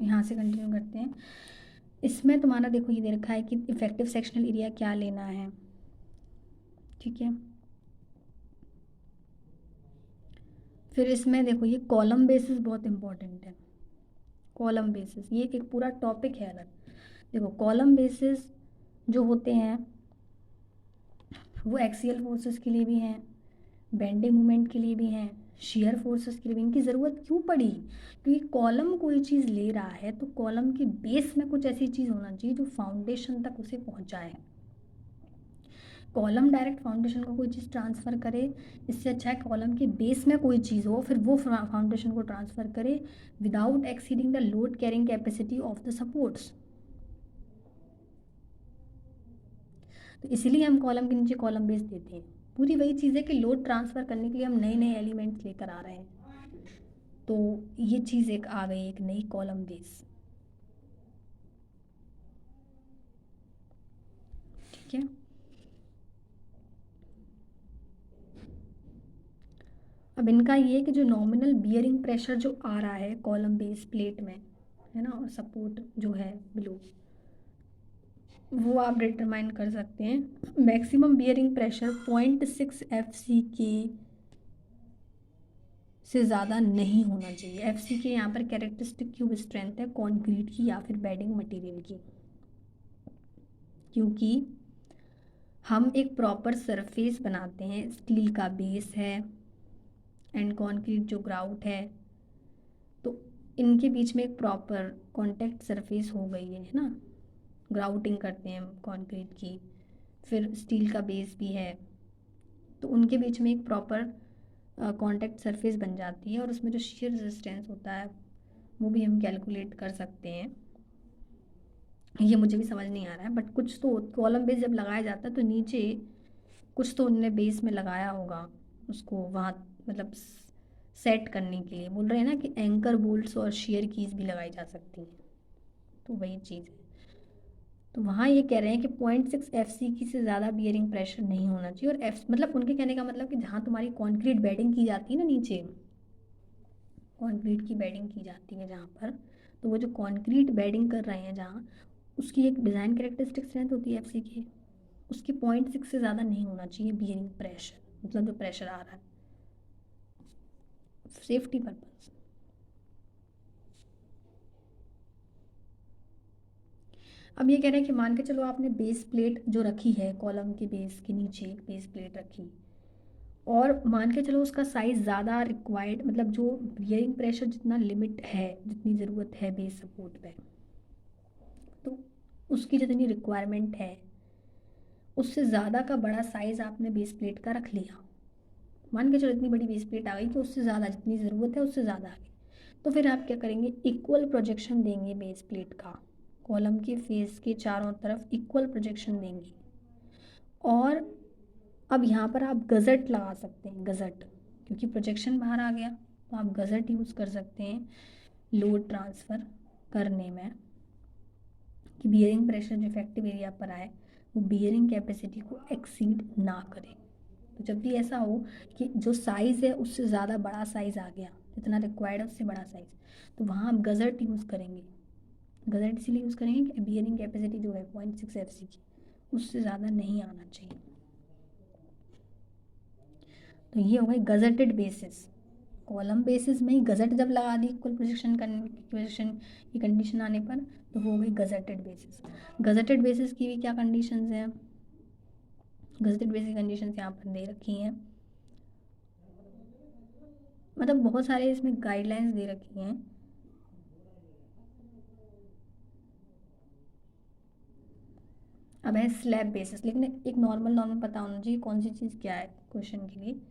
यहाँ से कंटिन्यू करते हैं। इसमें तुम्हारा देखो ये दे रखा है कि इफेक्टिव सेक्शनल एरिया क्या लेना है, ठीक है। फिर इसमें देखो ये कॉलम बेसिस बहुत इंपॉर्टेंट है। कॉलम बेसिस ये एक पूरा टॉपिक है अलग। देखो कॉलम बेसिस जो होते हैं वो एक्सियल फोर्सेस के लिए भी हैं, बेंडिंग मोमेंट के लिए भी हैं, शेयर फोर्सेस के लिए भी। इनकी ज़रूरत क्यों पड़ी? क्योंकि कॉलम कोई चीज़ ले रहा है तो कॉलम के बेस में कुछ ऐसी चीज़ होना चाहिए जो फाउंडेशन तक उसे पहुंचाए। कॉलम डायरेक्ट फाउंडेशन को कोई चीज़ ट्रांसफ़र करे, इससे अच्छा है कॉलम के बेस में कोई चीज़ हो फिर वो फाउंडेशन को ट्रांसफ़र करे without exceeding the load carrying capacity of the supports. तो इसीलिए हम कॉलम के नीचे कॉलम बेस देते हैं। पूरी वही चीज़ है कि लोड ट्रांसफ़र करने के लिए हम नए नए एलिमेंट्स लेकर आ रहे हैं, तो ये चीज़ एक आ गई, एक नई कॉलम बेस, ठीक है। अब इनका ये कि जो नॉमिनल बियरिंग प्रेशर जो आ रहा है कॉलम बेस प्लेट में, है ना, और सपोर्ट जो है बिलो, वो आप डिटरमाइन कर सकते हैं। मैक्सिमम बियरिंग प्रेशर 0.6 FCK से ज़्यादा नहीं होना चाहिए। FCK यहाँ पर कैरेक्टरिस्टिक क्यूब स्ट्रेंथ है कंक्रीट की या फिर बेडिंग मटेरियल की, क्योंकि हम एक प्रॉपर सरफेस बनाते हैं, स्टील का बेस है एंड कंक्रीट जो ग्राउट है, तो इनके बीच में एक प्रॉपर कॉन्टैक्ट सरफेस हो गई है ना। ग्राउटिंग करते हैं हम कंक्रीट की, फिर स्टील का बेस भी है, तो उनके बीच में एक प्रॉपर कॉन्टैक्ट सरफेस बन जाती है और उसमें जो shear रेजिस्टेंस होता है वो भी हम कैलकुलेट कर सकते हैं। ये मुझे भी समझ नहीं आ रहा है, बट कुछ तो कॉलम बेस जब लगाया जाता है तो नीचे कुछ तो उन्होंने बेस में लगाया होगा उसको वहाँ, मतलब सेट करने के लिए बोल रहे हैं ना कि एंकर बोल्ट्स और शेयर कीज भी लगाई जा सकती हैं, तो वही चीज़ है। तो वहाँ ये कह रहे हैं कि 0.6 FCK से ज़्यादा बियरिंग प्रेशर नहीं होना चाहिए। और एफ मतलब उनके कहने का मतलब कि जहाँ तुम्हारी कॉन्क्रीट बेडिंग की जाती है ना, नीचे कॉन्क्रीट की बेडिंग की जाती है जहाँ पर, तो वो जो कॉन्क्रीट बेडिंग कर रहे हैं जहाँ, उसकी एक डिज़ाइन कैरेक्टरिस्टिक स्ट्रेंथ होती है FCK, उसकी 0.6 से ज़्यादा नहीं होना चाहिए बियरिंग प्रेशर, मतलब जो प्रेशर आ रहा है सेफ्टी पर्पज। अब ये कह रहे हैं कि मान के चलो आपने बेस प्लेट जो रखी है, कॉलम के बेस के नीचे एक बेस प्लेट रखी, और मान के चलो उसका साइज़ ज़्यादा रिक्वायर्ड, मतलब जो बियरिंग प्रेशर जितना लिमिट है, जितनी ज़रूरत है बेस सपोर्ट पे, तो उसकी जितनी रिक्वायरमेंट है उससे ज़्यादा का बड़ा साइज़ आपने बेस प्लेट का रख लिया। मान के चलो इतनी बड़ी बेस प्लेट आ गई कि उससे ज़्यादा जितनी ज़रूरत है उससे ज़्यादा आ गई, तो फिर आप क्या करेंगे, इक्वल प्रोजेक्शन देंगे बेस प्लेट का, कॉलम के फेस के चारों तरफ इक्वल प्रोजेक्शन देंगे। और अब यहाँ पर आप गज़ट लगा सकते हैं, गज़ट, क्योंकि प्रोजेक्शन बाहर आ गया तो आप गज़ट यूज़ कर सकते हैं लोड ट्रांसफ़र करने में, कि बियरिंग प्रेशर जो इफेक्टिव एरिया पर आए वो बियरिंग कैपेसिटी को एक्सीड ना करे। तो जब भी ऐसा हो कि जो साइज़ है उससे ज़्यादा बड़ा साइज़ आ गया, जितना रिक्वायर्ड है उससे बड़ा साइज़, तो वहाँ आप गज़ट यूज़ करेंगे। गज़ट इसीलिए यूज़ करेंगे कि बियरिंग कैपेसिटी जो है 0.6 FCK उससे ज़्यादा नहीं आना चाहिए। तो ये हो गई गज़टेड बेसिस। कॉलम बेसिस में ही गज़ट जब लगा दी इक्वल प्रोजेक्शन की कंडीशन आने पर, तो हो गई गज़टेड बेसिस। गज़टेड बेसिस की भी क्या कंडीशंस हैं, गज़टेड बेसिस कंडीशंस यहाँ पर दे रखी हैं, मतलब बहुत सारे इसमें गाइडलाइंस दे रखी हैं। अब है स्लैब बेसिस, लेकिन एक नॉर्मल पता होना चाहिए कौन सी चीज़ क्या है क्वेश्चन के लिए।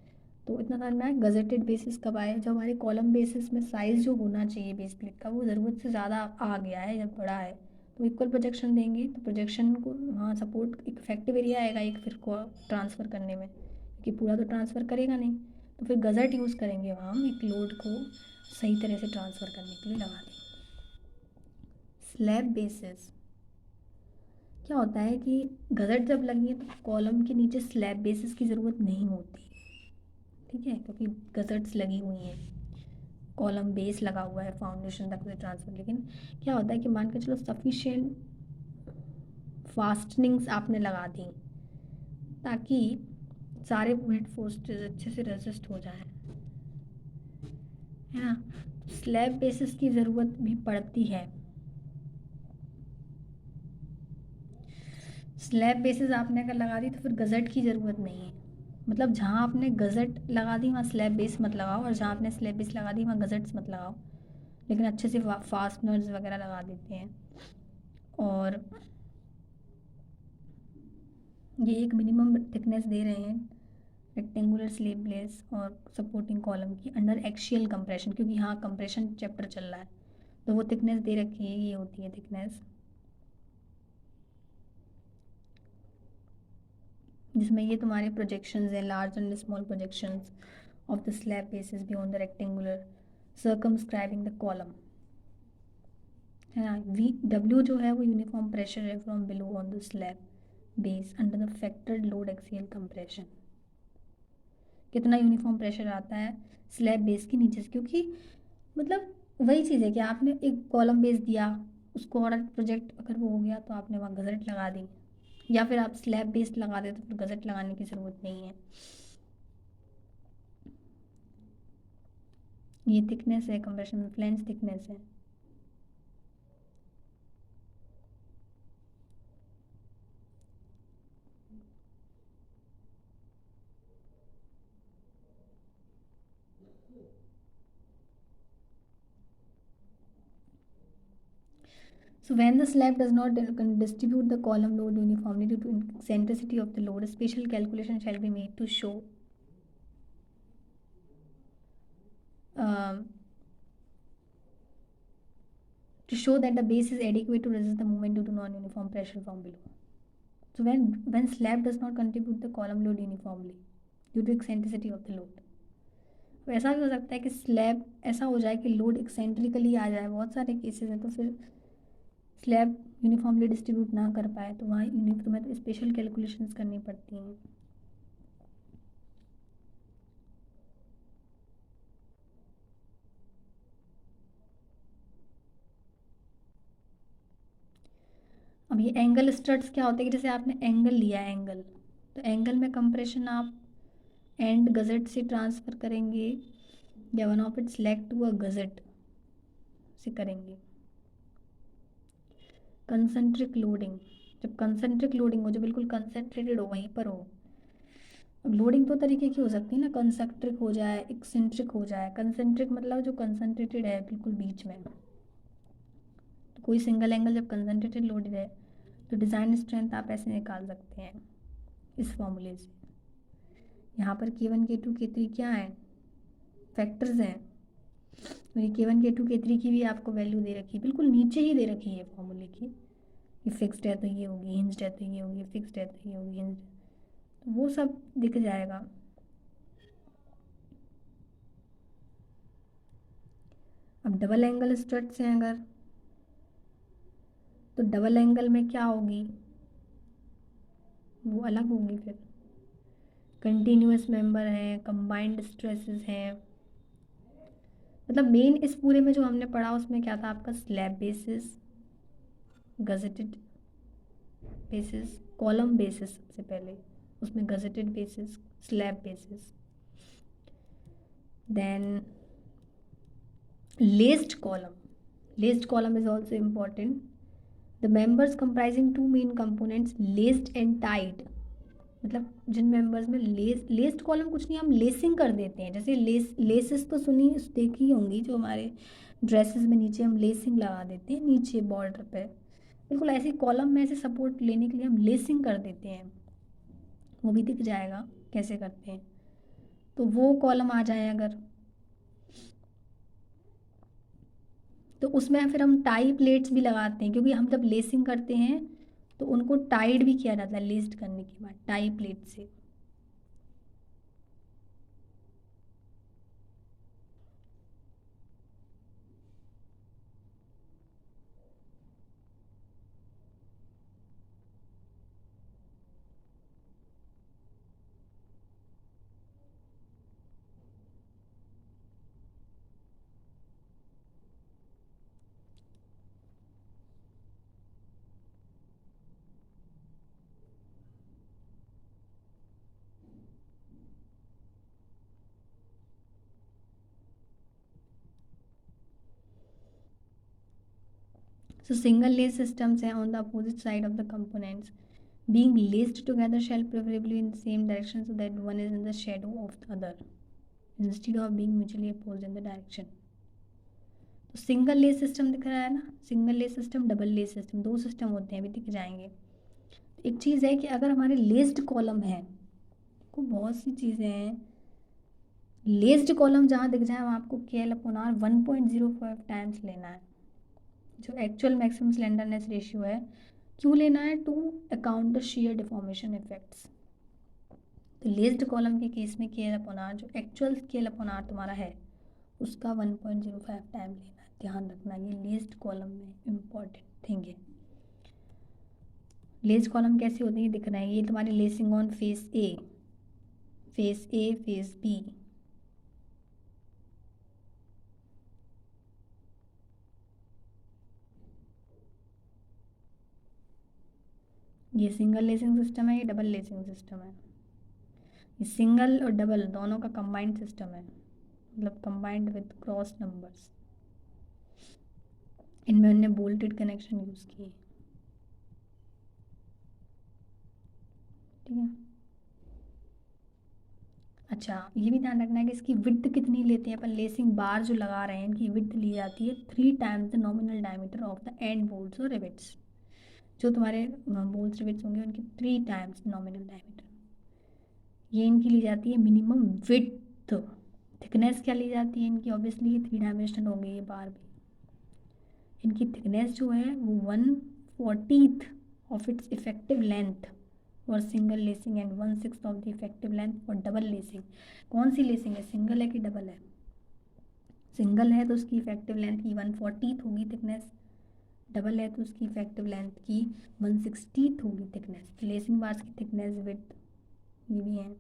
तो इतना समझ में आया गज़टेड बेसिस कब आए, जब हमारे कॉलम बेसिस में साइज़ जो होना चाहिए बेस प्लेट का वो ज़रूरत से ज़्यादा आ गया है, जब बड़ा है तो इक्वल प्रोजेक्शन देंगे, तो प्रोजेक्शन को वहाँ सपोर्ट इफेक्टिव एरिया आएगा एक, फिर को ट्रांसफ़र करने में, क्योंकि पूरा तो ट्रांसफ़र करेगा नहीं, तो फिर गज़ट यूज़ करेंगे वहाँ हम एक लोड को सही तरह से ट्रांसफ़र करने के लिए लगा देंगे। स्लैब बेसिस क्या होता है कि गज़ट जब लगी है तो कॉलम के नीचे स्लैब बेसिस की ज़रूरत नहीं होती, ठीक है, क्योंकि गज़ट्स लगी हुई हैं। कॉलम बेस लगा हुआ है फाउंडेशन तक से ट्रांसफर। लेकिन क्या होता है कि मान के चलो सफिशिएंट फास्टनिंग्स आपने लगा दी ताकि सारे वेट फोर्सेस अच्छे से रेजिस्ट हो जाए, है ना। स्लैब बेसिस की ज़रूरत भी पड़ती है। स्लैब बेसिस आपने अगर लगा दी तो फिर गज़ट की ज़रूरत नहीं है। मतलब जहाँ आपने गज़ट लगा दी वहाँ स्लैब बेस मत लगाओ, और जहाँ आपने स्लैब बेस लगा दी वहाँ गज़ट्स मत लगाओ। लेकिन अच्छे से फास्टनर्स वगैरह लगा देते हैं। और ये एक मिनिमम थिकनेस दे रहे हैं रेक्टेंगुलर स्लैब बेस और सपोर्टिंग कॉलम की अंडर एक्शियल कंप्रेशन, क्योंकि यहाँ कंप्रेशन चैप्टर चल रहा है तो वो थिकनेस दे रखी है, ये होती है थिकनेस, जिसमें ये तुम्हारे प्रोजेक्शंस हैं, large and small projections of the slab basis beyond the rectangular circumscribing the column, है ना। W जो है वो यूनिफॉर्म प्रेशर है from below on the slab base under the factored load axial compression. कितना यूनिफॉर्म प्रेशर आता है slab base के नीचे से, क्योंकि मतलब वही चीज़ है कि आपने एक कॉलम बेस दिया, उसको और प्रोजेक्ट अगर वो हो गया तो आपने वहाँ गज़ट लगा दी, या फिर आप स्लैब बेस लगा दे तो फिर गज़ट लगाने की ज़रूरत नहीं है। ये थिकनेस है कंप्रेशन में, फ्लैंज थिकनेस है। So when the slab does not distribute the column load uniformly due to eccentricity of the load, a special calculation shall be made to show um, that the base is adequate to resist the movement due to non-uniform pressure from below. So when slab does not contribute the column load uniformly due to eccentricity of the load, तो ऐसा भी हो सकता है कि slab ऐसा हो जाए कि लोड एक्सेंट्रिकली आ जाए, बहुत सारे केसेस हैं, तो फिर स्लैब यूनिफॉर्मली डिस्ट्रीब्यूट ना कर पाए तो वहाँ तुम्हें तो स्पेशल कैलकुलेशंस करनी पड़ती हैं। अब ये एंगल स्टड्स क्या होते हैं कि जैसे आपने एंगल लिया है, एंगल, तो एंगल में कंप्रेशन आप एंड गज़ट से ट्रांसफ़र करेंगे या one of it select to a gusset से करेंगे। कंसंट्रिक लोडिंग, जब कंसंट्रिक लोडिंग हो, जो बिल्कुल कंसंट्रेटेड हो, वहीं पर हो। अब लोडिंग दो तरीके की हो सकती है ना, कंसंट्रिक हो जाए, एक्सेंट्रिक हो जाए। कंसंट्रिक मतलब जो कंसंट्रेटेड है बिल्कुल बीच में, तो कोई सिंगल एंगल जब कंसंट्रेटेड लोडेड है तो डिज़ाइन स्ट्रेंथ आप ऐसे निकाल सकते हैं इस फॉर्मूले से। यहाँ पर K1 K2 K3 क्या है, फैक्टर्स हैं, तो ये K1 K2 K3 की भी आपको वैल्यू दे रखी है, बिल्कुल नीचे ही दे रखी है फॉर्मूले की। ये फिक्स्ड है तो ये होगी, हिंज्ड है तो ये होगी, फिक्स्ड है तो ये होगी, हिंज्ड, तो वो सब दिख जाएगा। अब डबल एंगल स्ट्रट्स हैं अगर, तो डबल एंगल में क्या होगी, वो अलग होगी फिर। कंटिन्यूस मेंबर हैं, कंबाइंड स्ट्रेसेस हैं। मतलब मेन इस पूरे में जो हमने पढ़ा उसमें क्या था आपका, slab basis, gusseted basis, column basis सबसे पहले, उसमें gusseted basis, slab basis, then laced column. Laced column is also important. The members comprising two main components laced and tied, मतलब जिन मेंबर्स में लेस्ड कॉलम कुछ नहीं, हम लेसिंग कर देते हैं। जैसे लेसेस तो सुनी देखी होंगी, जो हमारे ड्रेसेस में नीचे हम लेसिंग लगा देते हैं नीचे बॉर्डर पे, बिल्कुल ऐसे कॉलम में ऐसे सपोर्ट लेने के लिए हम लेसिंग कर देते हैं। वो भी दिख जाएगा कैसे करते हैं, तो वो कॉलम आ जाए अगर, तो उसमें फिर हम टाई प्लेट्स भी लगाते हैं, क्योंकि हम जब लेसिंग करते हैं तो उनको टाइड भी किया जाता है लेस्ड करने के बाद टाई प्लेट से। सो सिंगल लेस सिस्टम्स हैं on the opposite side of the components being laced together shall preferably in the same direction so that one is in the shadow of the other instead of being mutually opposed in the direction. तो single less system दिख रहा है ना, single less system, double less system, दो system होते हैं, अभी दिख जाएंगे। एक चीज़ है कि अगर हमारे लेस्ड कॉलम है, को बहुत सी चीज़ें हैं, लेस्ड कॉलम जहाँ दिख जाए वहाँ आपको KL/R 1.05 टाइम्स लेना है, जो एक्चुअल मैक्सिमम स्लेंडरनेस रेशियो है। क्यों लेना है? To account the shear deformation effects. तो लेस्ड कॉलम के केस में KL/R जो एक्चुअल KL/R तुम्हारा है उसका 1.05 टाइम लेना है, ध्यान रखना, ये लेस्ड कॉलम में इम्पॉर्टेंट थिंग है। लेस्ड कॉलम कैसे होते हैं दिख रहा है, ये तुम्हारी lacing on face A, face A, face B, ये सिंगल लेसिंग सिस्टम है, ये डबल लेसिंग सिस्टम है। ये सिंगल और डबल दोनों का कंबाइंड सिस्टम है, मतलब कंबाइंड विद क्रॉस नंबर्स। इनमें हमने बोल्टेड कनेक्शन यूज़ किए, ठीक है। अच्छा, ये भी ध्यान रखना है कि इसकी विड्थ कितनी लेते हैं अपन, लेसिंग बार जो लगा रहे हैं इनकी विड्थ ली जाती है 3 times the nominal diameter of the end bolts और रिवेट्स। जो तुम्हारे बोल्ट्स रिवेट्स होंगे उनकी 3 टाइम्स नॉमिनल डायमीटर, ये इनकी ली जाती है मिनिमम विड्थ। थिकनेस क्या ली जाती है इनकी, ऑब्वियसली ये 3 डायमेंशनल होंगे ये बार भी। इनकी थिकनेस जो है वो 1/40 of its effective length for single lacing and 1/6 of the effective length for double lacing. कौन सी लेसिंग है, सिंगल है कि डबल है? सिंगल है तो उसकी इफेक्टिव लेंथ की 1/40 होगी थिकनेस, डबल है तो उसकी इफेक्टिव लेंथ की 1/60 होगी थिकनेस। तो लेसिंग बार्स की थिकनेस विड्थ ये भी है।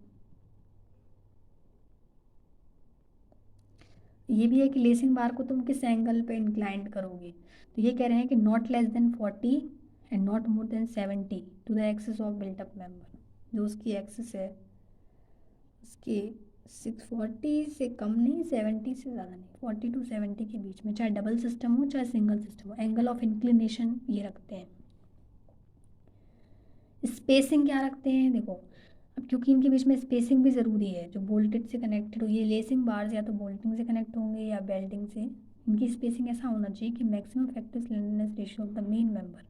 ये भी है कि लेसिंग बार को तुम किस एंगल पे इंक्लाइंड करोगे, तो ये कह रहे हैं कि not less than 40 and not more than 70 to the axis of built up member. जो उसकी एक्सिस है उसके 640 से कम नहीं, 70 से ज़्यादा नहीं, 40 to 70 के बीच में, चाहे डबल सिस्टम हो चाहे सिंगल सिस्टम हो। एंगल ऑफ इंक्लिनेशन ये रखते हैं। स्पेसिंग क्या रखते हैं देखो, अब क्योंकि इनके बीच में स्पेसिंग भी ज़रूरी है, जो बोल्टेड से कनेक्टेड हो, ये लेसिंग बार्स या तो बोल्टिंग से कनेक्ट होंगे या बेल्टिंग से, इनकी स्पेसिंग ऐसा होना चाहिए कि maximum effective slenderness ratio of the main member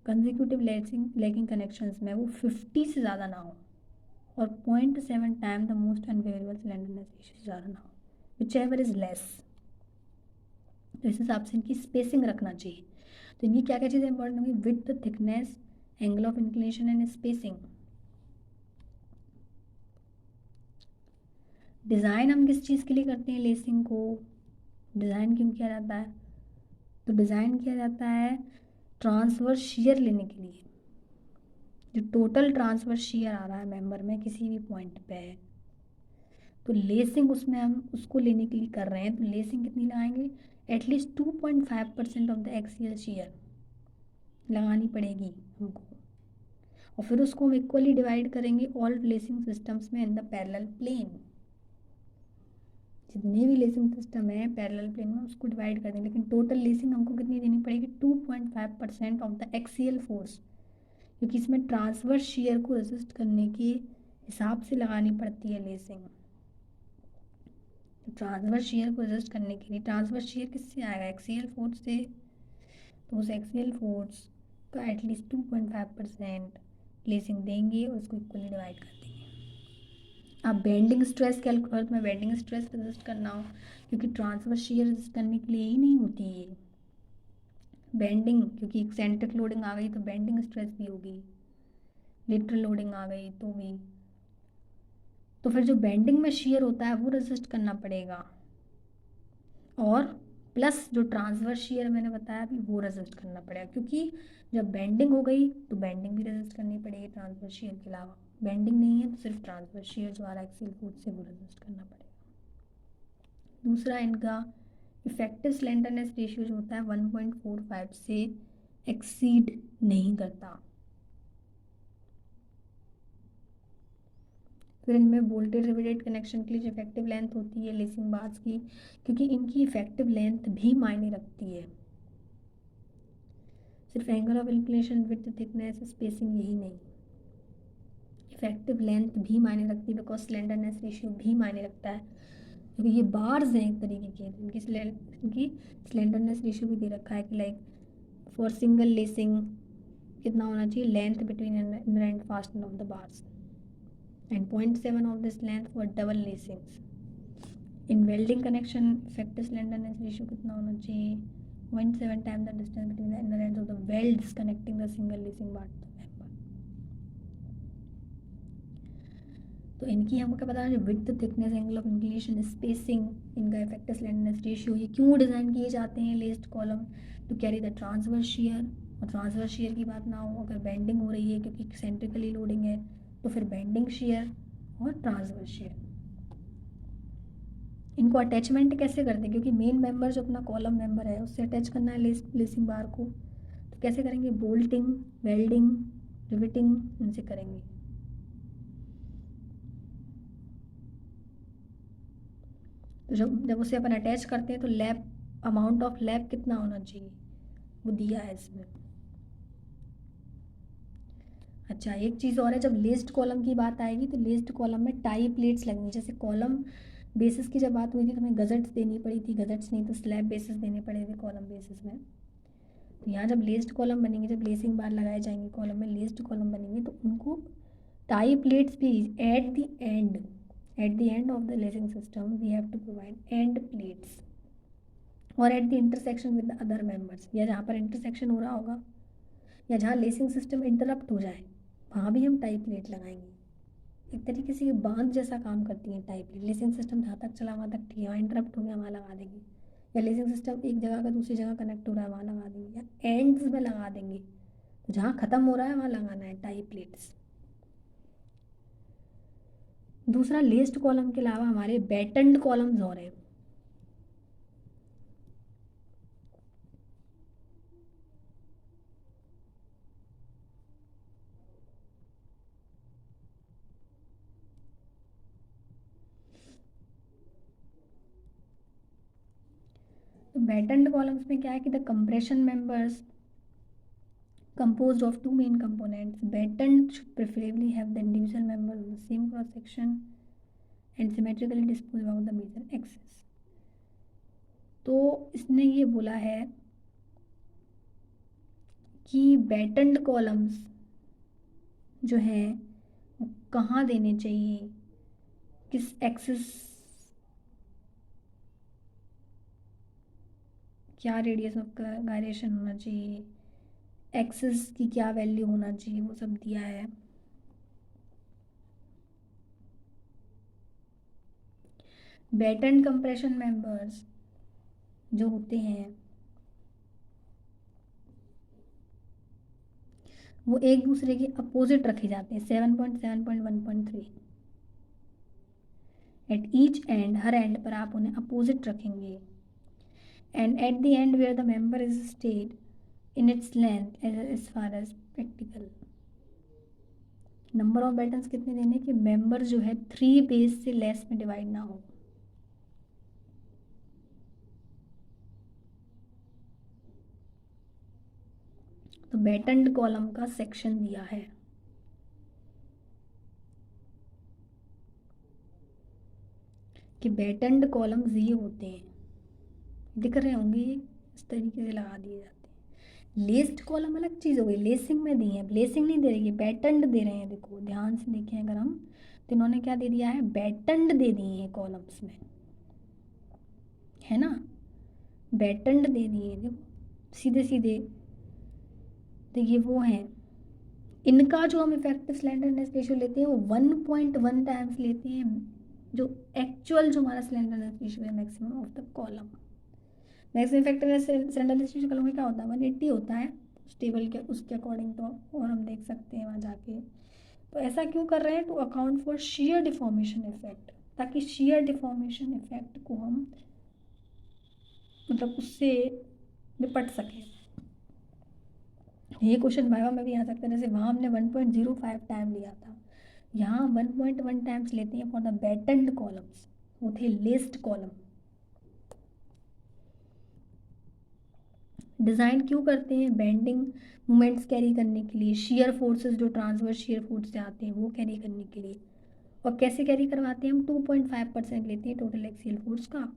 consecutive lacing connections में वो 50 से ज़्यादा ना हो और 0.7 time the most unfavourable slenderness ratio से ज़्यादा ना हो, विच एवर इज़ लेस। तो इस हिसाब से इनकी स्पेसिंग रखना चाहिए। तो इनकी क्या क्या चीज़ें इंपॉर्टेंट होंगी, width, thickness, angle of inclination and spacing. Design हम किस चीज़ के लिए करते हैं, लेसिंग को डिज़ाइन क्यों किया जाता है, तो डिज़ाइन किया जाता है ट्रांसवर्स शीयर लेने के लिए। जो टोटल ट्रांसवर्स शीयर आ रहा है मेंबर में किसी भी पॉइंट पे है, तो लेसिंग उसमें हम उसको लेने के लिए कर रहे हैं। तो लेसिंग कितनी लगाएंगे, at least 2.5% of the axial shear लगानी पड़ेगी हमको, और फिर उसको हम इक्वली डिवाइड करेंगे ऑल लेसिंग सिस्टम्स में इन द पैरेलल प्लेन। जितने भी लेसिंग सिस्टम है पैरेलल प्लेन में उसको डिवाइड कर देंगे, लेकिन टोटल लेसिंग हमको कितनी देनी पड़ेगी, 2.5% ऑफ द एक्सियल फोर्स, क्योंकि इसमें ट्रांसवर्स शीयर को रेसिस्ट करने के हिसाब से लगानी पड़ती है लेसिंग। तो ट्रांसवर्स शीयर को रेसिस्ट करने के लिए, ट्रांसवर्स शीयर किससे आएगा, एक्सियल फोर्स से, तो उस एक्सियल फोर्स का एटलीस्ट 2.5% लेसिंग देंगे और उसको इक्वली डिवाइड कर देंगे। अब बेंडिंग स्ट्रेस कैलकुलेट में बेंडिंग स्ट्रेस रेजिस्ट करना हो, क्योंकि ट्रांसवर्स शीयर रेजिस्ट करने के लिए ही नहीं होती ये बेंडिंग, क्योंकि एक्सेंट्रिक लोडिंग आ गई तो बेंडिंग स्ट्रेस भी होगी, लेटरल लोडिंग आ गई तो भी, तो फिर जो बेंडिंग में शीयर होता है वो रेजिस्ट करना पड़ेगा, और प्लस जो ट्रांसवर्स शीयर मैंने बताया अभी वो रेजिस्ट करना पड़ेगा, क्योंकि जब बेंडिंग हो गई तो बेंडिंग भी रेजिस्ट करनी पड़ेगी ट्रांसवर्स शीयर के अलावा। बेंडिंग नहीं है तो सिर्फ ट्रांसवर्स शीयर जो आ रहा है एक्सियल फोर्स से वो रेजिस्ट करना पड़ेगा। दूसरा इनका इफेक्टिव स्लेंडरनेस रेशियो जो होता है 1.45 से एक्सीड नहीं करता। फिर इनमें बोल्टेड रिवेटेड कनेक्शन के लिए जो इफेक्टिव लेंथ होती है लेसिंग बार्स की, क्योंकि इनकी इफेक्टिव लेंथ भी मायने रखती है, सिर्फ angle of inclination, width, thickness, spacing यही नहीं, इफेक्टिव लेंथ भी मायने रखती है, बिकॉज स्लेंडरनेस रेशियो भी मायने रखता है, क्योंकि ये बार्स हैं एक तरीके के, इनकी स्लेंडरनेस रेशियो भी दे रखा है कि लाइक फॉर सिंगल लेसिंग कितना होना चाहिए, length between inner end fastener of the bars, and 0.7 of this length for double lacings. In welding connection effective slenderness ratio कितना होना चाहिए, 0.7 time the distance between the inner ends of the welds connecting the single lacing bar to the member. तो इनकी हमको क्या पता है, width, thickness, angle of inclination, spacing, इनका इफेक्टिव स्लेंडरनेस रेशियो, ये क्यों डिज़ाइन किए जाते हैं लेस्ड column, to carry the transverse shear. और ट्रांसवर्स शियर की बात ना हो, अगर बेंडिंग हो रही है क्योंकि सेंट्रिकली लोडिंग है, तो फिर बेंडिंग शियर और ट्रांसवर्स शियर। इनको अटैचमेंट कैसे करते हैं, क्योंकि मेन मेंबर जो अपना कॉलम मेंबर है उससे अटैच करना है लेसिंग बार को, तो कैसे करेंगे, बोल्टिंग, वेल्डिंग, रिवेटिंग, इनसे करेंगे। तो जब उसे अपन अटैच करते हैं तो लैप, अमाउंट ऑफ लैप कितना होना चाहिए, वो दिया है इसमें। अच्छा, एक चीज़ और है, जब लेस्ड कॉलम की बात आएगी तो लेस्ड कॉलम में टाई प्लेट्स लगेंगी। जैसे कॉलम बेसिस की जब बात हुई थी तो हमें गजट्स देनी पड़ी थी, गजट्स नहीं तो स्लैब बेसिस देने पड़े थे कॉलम बेसिस में। तो यहाँ जब लेस्ड कॉलम बनेंगे, जब लेसिंग बार लगाए जाएंगे कॉलम में, लेस्ड कॉलम बनेंगे, तो उनको टाई प्लेट्स भी at the end of the lacing system we have to provide end plates, और at the intersection with the other members, या जहाँ पर इंटरसेक्शन हो रहा होगा या जहाँ लेसिंग सिस्टम इंटरप्ट हो जाए वहाँ भी हम टाई प्लेट लगाएंगे। एक तरीके से ये बांध जैसा काम करती है टाई प्लेट। लेसिंग सिस्टम जहाँ तक चला वहाँ तक ठीक है, वहाँ इंटरप्ट हो गया वहाँ लगा देंगे, या लेसिंग सिस्टम एक जगह का दूसरी जगह कनेक्ट हो रहा है वहाँ लगा देंगे, या एंड्स में लगा देंगे, तो जहाँ ख़त्म हो रहा है वहाँ लगाना है टाई प्लेट्स। दूसरा, लेस्ड कॉलम के अलावा हमारे बैटन्ड कॉलम्स और हैं। तो बैटन्ड कॉलम्स में क्या है कि the compression members composed of two main components. Batten should preferably have the individual members of the same cross section and symmetrically disposed along the major axis. तो इसने ये बोला है कि बैटन्ड कॉलम्स जो हैं वो कहाँ देने चाहिए, किस एक्सिस, क्या रेडियस ऑफ गायरेशन होना चाहिए, एक्सिस की क्या वैल्यू होना चाहिए, वो सब दिया है। बैटन्ड कंप्रेशन मेंबर्स जो होते हैं वो एक दूसरे के अपोजिट रखे जाते हैं, 7.7.1.3 एट ईच एंड, हर एंड पर आप उन्हें अपोजिट रखेंगे, and at the end where the member is stayed in its length as far as practical. Number of battens कितने देने कि मेंबर जो है 3 बेस से लेस में डिवाइड ना हो। तो बैटन्ड कॉलम का सेक्शन दिया है। कि बैटन्ड कॉलम्स ये होते हैं, दिख रहे होंगे, इस तरीके से लगा दिए जाते हैं। लेस्ड कॉलम अलग चीज़ हो गई, लेसिंग में दी है, लेसिंग नहीं दे रही है, बैटन्ड दे रहे हैं। देखो ध्यान से देखें अगर हम, तो इन्होंने क्या दे दिया है, बैटन्ड दे दिए हैं कॉलम्स में, है ना, बैटन्ड दे दिए हैं। देखो सीधे सीधे, तो ये वो हैं। इनका जो हम इफेक्टिव स्लेंडरनेस रेशियो लेते हैं वो 1.1 टाइम्स लेते हैं, जो एक्चुअल जो हमारा स्लेंडरनेस रेशियो है maximum of the column. Maximum effectiveness slenderness ratio column में क्या होता है, 180 होता है स्टेबल के उसके अकॉर्डिंग, तो और हम देख सकते हैं वहाँ जाके। तो ऐसा क्यों कर रहे हैं, to account for shear deformation effect, ताकि शेयर डिफॉर्मेशन इफेक्ट को हम मतलब उससे निपट सकें। ये क्वेश्चन वाइवा में भी आ सकता है, जैसे वहाँ हमने 1.05 टाइम लिया था, यहाँ 1.1 टाइम्स लेते हैं फॉर द बैटन्ड कॉलम्स, वो थे लेस्ड कॉलम। डिज़ाइन क्यों करते हैं? बेंडिंग मोमेंट्स कैरी करने के लिए, शियर फोर्सेस जो ट्रांसवर्स शियर फोर्स से आते हैं वो कैरी करने के लिए। और कैसे कैरी करवाते हैं? हम 2.5% लेते हैं टोटल एक्सियल फोर्स का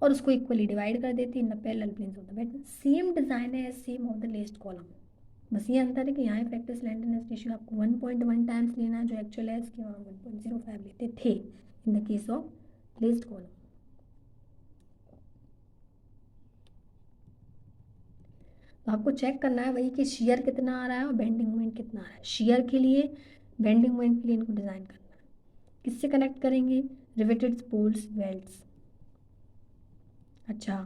और उसको इक्वली डिवाइड कर देते हैं in the parallel planes of the bed. Same design है, same of the laced column, बस ये अंतर है कि यहाँ इफेक्टिव स्लैंडरनेस रेशियो आपको 1.1 टाइम्स लेना है, जो एक्चुअल है इसके वहाँ 1.05 लेते थे in the case of लेस्ड column. तो आपको चेक करना है वही कि शियर कितना आ रहा है और बेंडिंग मोमेंट कितना आ रहा है। शियर के लिए, बेंडिंग मोमेंट के लिए इनको डिज़ाइन करना है। किससे कनेक्ट करेंगे? Riveted bolts, welds. अच्छा,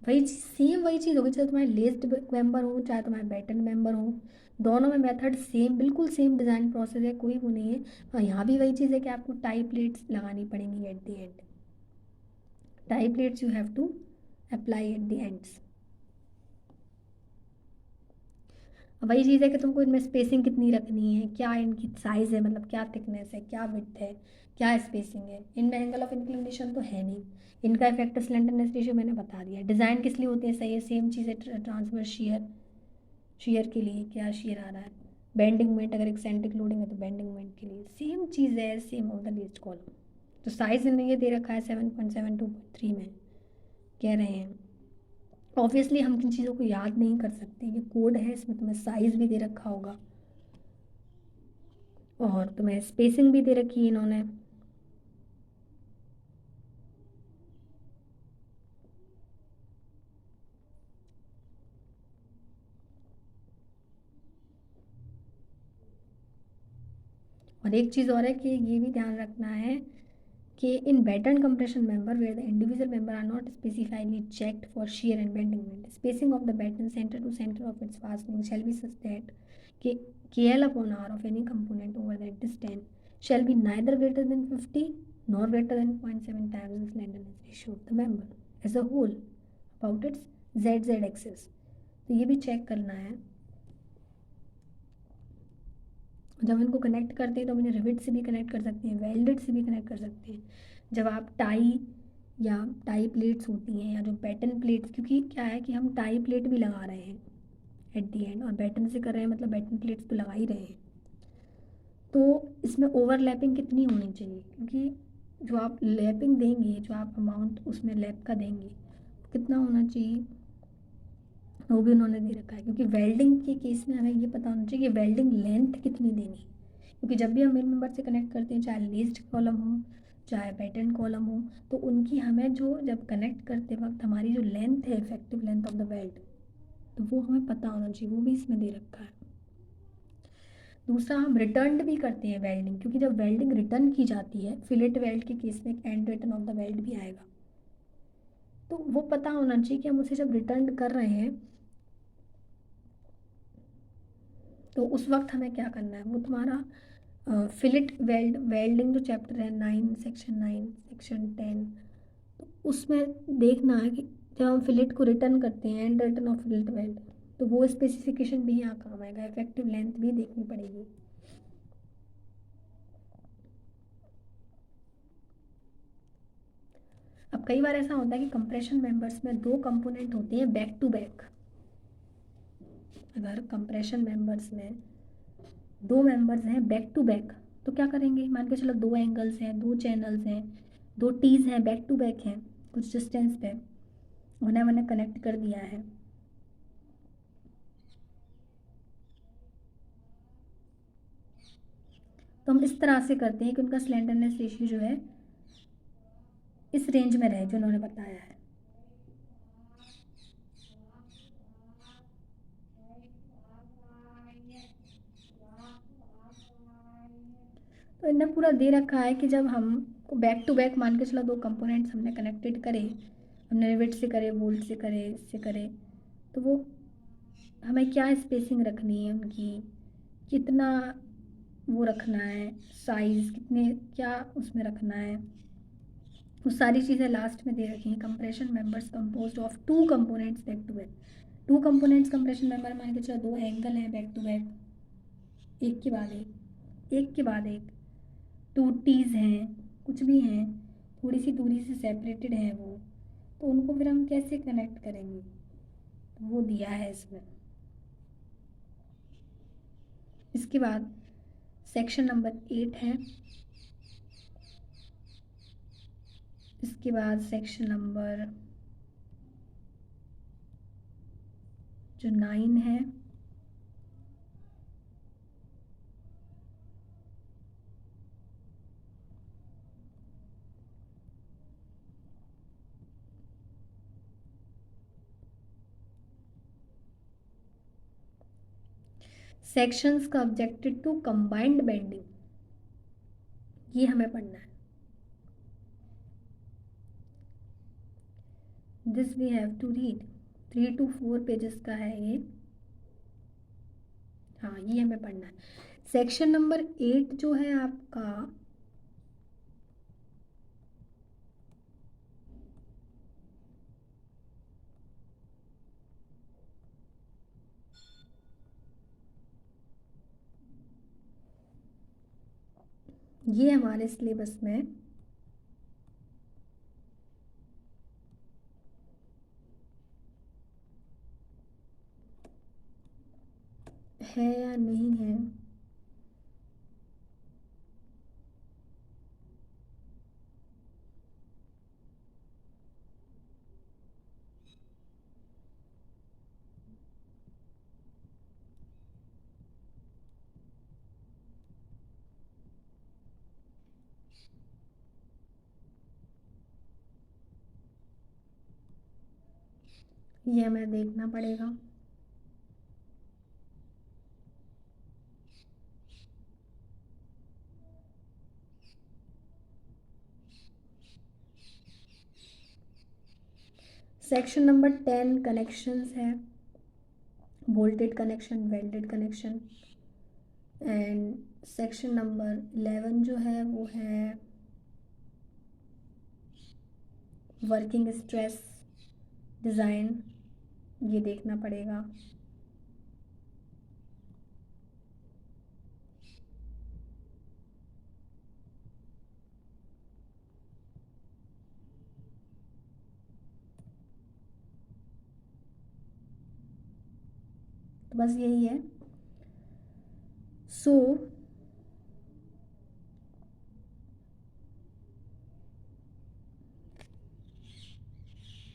वही सेम वही चीज़ होगी, चाहे तुम्हारे लेस्ड मेंबर हो चाहे तुम्हारे बैटन मेंबर हो, दोनों में मेथड सेम, बिल्कुल सेम डिज़ाइन प्रोसेस है, कोई वो नहीं है। हाँ, यहाँ भी वही चीज़ है कि आपको टाई प्लेट्स लगानी पड़ेंगी at the end. Tie plates you have to apply at the ends. वही चीज़ है कि तुमको इनमें स्पेसिंग कितनी रखनी है, क्या इनकी साइज़ है, मतलब क्या थिकनेस है, क्या विड्थ है, क्या स्पेसिंग है। इनमें एंगल ऑफ इंक्लिनेशन तो है नहीं। इनका इफेक्टिव स्लेंडरनेस रेशियो मैंने बता दिया। डिज़ाइन किस लिए होते हैं? सही है, सेम चीज़ है। ट्रांसवर्स शियर, शियर के लिए क्या शियर आ रहा है? बेंडिंग मोमेंट, अगर एक्सेंट्रिक लोडिंग है तो बेंडिंग मोमेंट के लिए सेम चीज़ है, same of the least column. तो साइज़ इनमें ये दे रखा है 7.7 में कह रहे हैं। ऑब्वियसली हम किन चीज़ों को याद नहीं कर सकते, ये कोड है, इसमें तुम्हें साइज़ भी दे रखा होगा और तुम्हें स्पेसिंग भी दे रखी है इन्होंने। और एक चीज़ और है कि ये भी ध्यान रखना है कि in batten compression member where the individual member are not specifically checked for shear and bending moment, spacing of the batten center to center of its fastening shall be such that KL upon R of any component over that distance shall be neither greater than 50 nor greater than 0.7 times the slenderness ratio of the member as a whole about its ZZ axis। तो ये भी check करना है। जब इनको connect करते हैं तो हम इन्हें रिविट से भी कनेक्ट कर सकते हैं, वेल्डेड से भी कनेक्ट कर सकते हैं। जब आप टाई या टाई प्लेट्स होती हैं या जो बैटन प्लेट्स, क्योंकि क्या है कि हम टाई प्लेट भी लगा रहे हैं एट दी एंड और बैटन से कर रहे हैं, मतलब बैटन प्लेट्स तो लगा ही रहे हैं। तो इसमें ओवरलैपिंग कितनी होनी चाहिए? क्योंकि जो आप लैपिंग देंगे, जो आप अमाउंट उसमें लैप का देंगे, कितना होना चाहिए वो भी उन्होंने दे रखा है। क्योंकि वेल्डिंग के केस में हमें ये पता होना चाहिए कि वेल्डिंग लेंथ कितनी देनी है। क्योंकि जब भी हम मेन मेंबर से कनेक्ट करते हैं, चाहे लीस्ट कॉलम हो चाहे पैटर्न कॉलम हो, तो उनकी हमें जो जब कनेक्ट करते वक्त हमारी जो लेंथ है, effective length of the weld, तो वो हमें पता होना चाहिए, वो भी इसमें दे रखा है। दूसरा, हम रिटर्न भी करते हैं वेल्डिंग, क्योंकि जब वेल्डिंग रिटर्न की जाती है, फिलेट वेल्ड के केस में एक and return of the weld भी आएगा, तो वो पता होना चाहिए कि हम उसे जब रिटर्न कर रहे हैं तो उस वक्त हमें क्या करना है। वो तुम्हारा फिलेट वेल्डिंग जो चैप्टर है 9 सेक्शन 9 सेक्शन 10, तो उसमें देखना है कि जब हम फिलेट को रिटर्न करते हैं, and return of fillet weld, तो वो स्पेसिफिकेशन भी यहाँ काम आएगा। इफेक्टिव लेंथ भी देखनी पड़ेगी। अब कई बार ऐसा होता है कि कंप्रेशन मेंबर्स में दो कंपोनेंट होते हैं बैक टू बैक। अगर कंप्रेशन मेंबर्स में दो मेंबर्स हैं बैक टू बैक, तो क्या करेंगे? मान के चलो दो एंगल्स हैं, दो चैनल्स हैं, दो टीज हैं, बैक टू बैक हैं, कुछ डिस्टेंस पे उन्हें मैंने कनेक्ट कर दिया है। तो हम इस तरह से करते हैं कि उनका स्लेंडरनेस रेशियो जो है इस रेंज में रहे जो उन्होंने बताया है। तो इन्हें पूरा दे रखा है कि जब हम बैक टू बैक मान के चलो दो कंपोनेंट्स हमने कनेक्टेड करे, हमने रिवेट से करे, बोल्ट से करे, इससे करे, तो वो हमें क्या स्पेसिंग रखनी है उनकी, कितना वो रखना है, साइज़ कितने, क्या उसमें रखना है, वो सारी चीज़ें लास्ट में दे रखी हैं। Compression members composed of two components back to back. Two components compression member मान के चलो दो एंगल हैं बैक टू बैक, एक के बाद एक के बाद एक, टू टीज हैं, कुछ भी हैं, थोड़ी सी दूरी से सेपरेटेड हैं वो, तो उनको फिर हम कैसे कनेक्ट करेंगे? तो वो दिया है इसमें। इसके बाद सेक्शन नंबर 8 है। इसके बाद सेक्शन नंबर जो 9 है, सेक्शंस का ऑब्जेक्टेड टू कंबाइंड बेंडिंग, ये हमें पढ़ना है। This we have to read, 3 to 4 pages का है ये। हाँ, ये हमें पढ़ना है। सेक्शन नंबर 8 जो है आपका, ये हमारे सिलेबस में है या नहीं है, ये हमें देखना पड़ेगा। सेक्शन नंबर 10 कनेक्शंस है, bolted connection, welded connection. And section number 11 जो है वो है वर्किंग स्ट्रेस डिज़ाइन, ये देखना पड़ेगा। तो बस यही है। सो